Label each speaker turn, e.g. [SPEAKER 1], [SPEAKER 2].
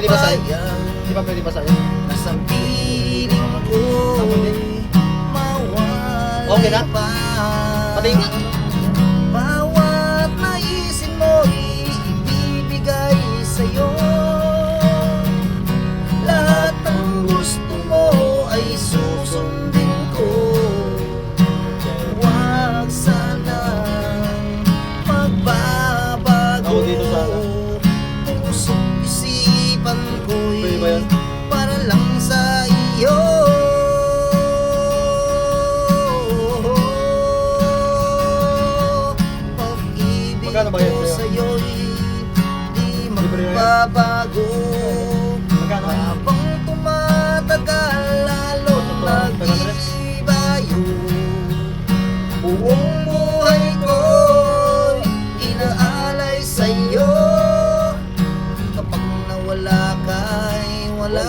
[SPEAKER 1] basahin? Di ba pwede basahin?
[SPEAKER 2] Nasa piling ko'y mawala
[SPEAKER 1] Okay na?
[SPEAKER 2] pa.
[SPEAKER 1] Pati nga.
[SPEAKER 2] Bawat naisin mo'y ibibigay sa'yo. Lahat ng gusto mo ay susundin ko. Huwag sanang magbabago.
[SPEAKER 1] Ako dito sana.
[SPEAKER 2] Puso't isipan ko'y
[SPEAKER 1] Pwede ba yun?
[SPEAKER 2] para lang sa iyo. Pag-ibig
[SPEAKER 1] Magkano ba yan
[SPEAKER 2] ko
[SPEAKER 1] sa'yo?
[SPEAKER 2] sa'yo'y di
[SPEAKER 1] Libre na yan?
[SPEAKER 2] magbabago.
[SPEAKER 1] Magkano?
[SPEAKER 2] Habang tumatagal lalo nag-iibayo. Buong buhay ko'y inaalay sa'yo. Kapag nawala ka'y wala